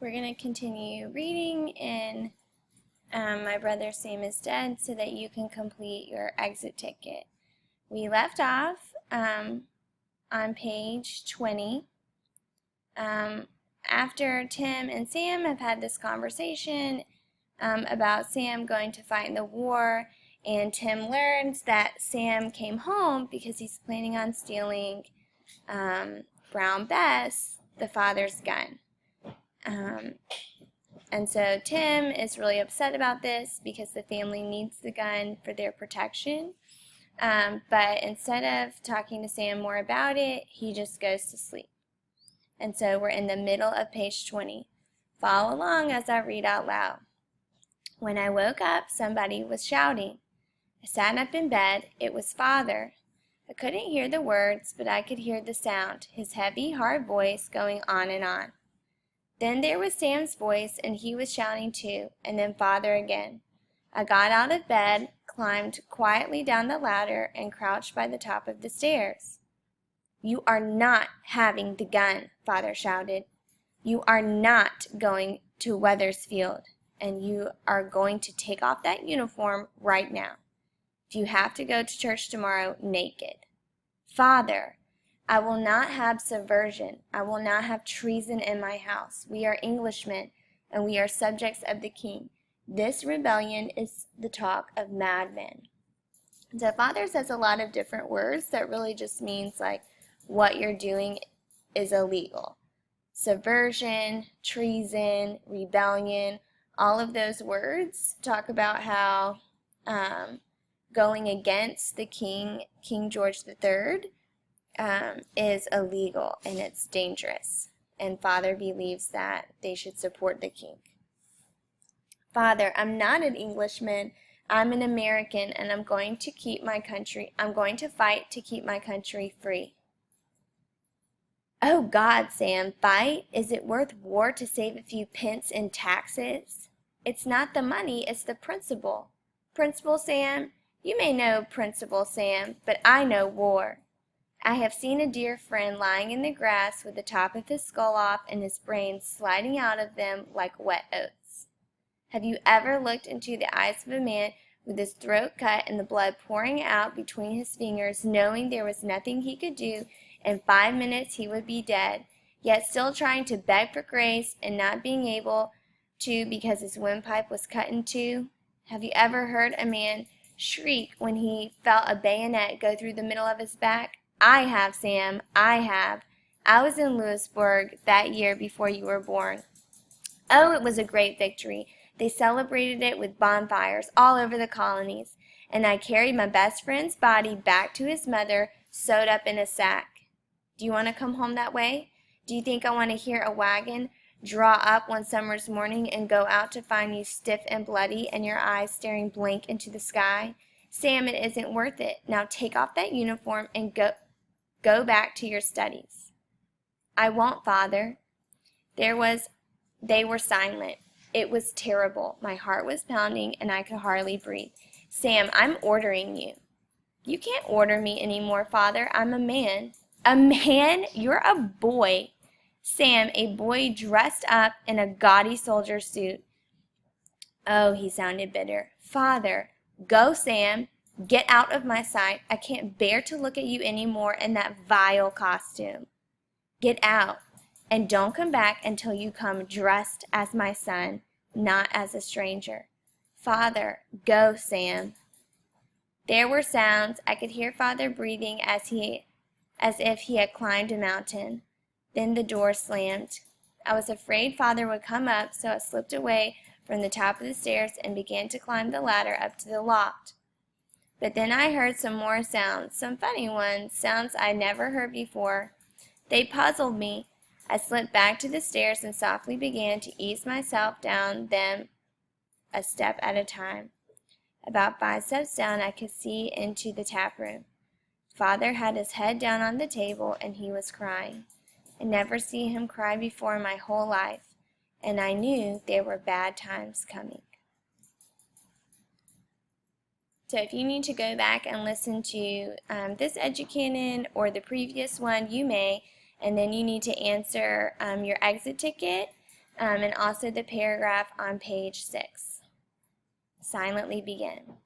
we're going to continue reading in My Brother Sam is Dead so that you can complete your exit ticket. We left off on page 20. After Tim and Sam have had this conversation about Sam going to fight in the war, and Tim learns that Sam came home because he's planning on stealing Brown Bess, the father's gun. And so Tim is really upset about this because the family needs the gun for their protection. But instead of talking to Sam more about it, he just goes to sleep. And so we're in the middle of page 20. Follow along as I read out loud. When I woke up, somebody was shouting. I sat up in bed. It was Father. I couldn't hear the words, but I could hear the sound, his heavy, hard voice going on and on. Then there was Sam's voice, and he was shouting too, and then Father again. I got out of bed, climbed quietly down the ladder, and crouched by the top of the stairs. You are not having the gun, Father shouted. You are not going to Wethersfield, and you are going to take off that uniform right now. If you have to go to church tomorrow naked. Father, I will not have subversion. I will not have treason in my house. We are Englishmen, and we are subjects of the king. This rebellion is the talk of madmen. So Father says a lot of different words that really just means like what you're doing is illegal. Subversion, treason, rebellion, all of those words talk about how going against the king, King George III, is illegal and it's dangerous. And Father believes that they should support the king. Father, I'm not an Englishman. I'm an American, and I'm going to keep my country. I'm going to fight to keep my country free. Oh God, Sam, fight? Is it worth war to save a few pence in taxes? It's not the money, it's the principle. Principle, Sam? You may know principle, Sam, but I know war. I have seen a dear friend lying in the grass with the top of his skull off and his brains sliding out of them like wet oats. Have you ever looked into the eyes of a man with his throat cut and the blood pouring out between his fingers, knowing there was nothing he could do, in 5 minutes he would be dead, yet still trying to beg for grace and not being able to because his windpipe was cut in two? Have you ever heard a man shriek when he felt a bayonet go through the middle of his back? I have, Sam, I have. I was in Louisbourg that year before you were born. Oh, it was a great victory. They celebrated it with bonfires all over the colonies, and I carried my best friend's body back to his mother, sewed up in a sack. Do you want to come home that way? Do you think I want to hear a wagon draw up one summer's morning and go out to find you stiff and bloody and your eyes staring blank into the sky? Sam, it isn't worth it. Now take off that uniform and go back to your studies. I won't, Father. They were silent. It was terrible. My heart was pounding and I could hardly breathe. Sam, I'm ordering you. You can't order me anymore, Father. I'm a man. A man? You're a boy. Sam, a boy dressed up in a gaudy soldier suit. Oh, he sounded bitter. Father, go, Sam. Get out of my sight. I can't bear to look at you anymore in that vile costume. Get out, and don't come back until you come dressed as my son, not as a stranger. Father, go, Sam. There were sounds. I could hear Father breathing as if he had climbed a mountain. Then the door slammed. I was afraid Father would come up, so I slipped away from the top of the stairs and began to climb the ladder up to the loft. But then I heard some more sounds, some funny ones, sounds I'd never heard before. They puzzled me. I slipped back to the stairs and softly began to ease myself down them a step at a time. About 5 steps down, I could see into the tap room. Father had his head down on the table, and he was crying. I never seen him cry before in my whole life, and I knew there were bad times coming. So if you need to go back and listen to this educated or the previous one, you may, and then you need to answer your exit ticket. and also the paragraph on page 6. Silently begin.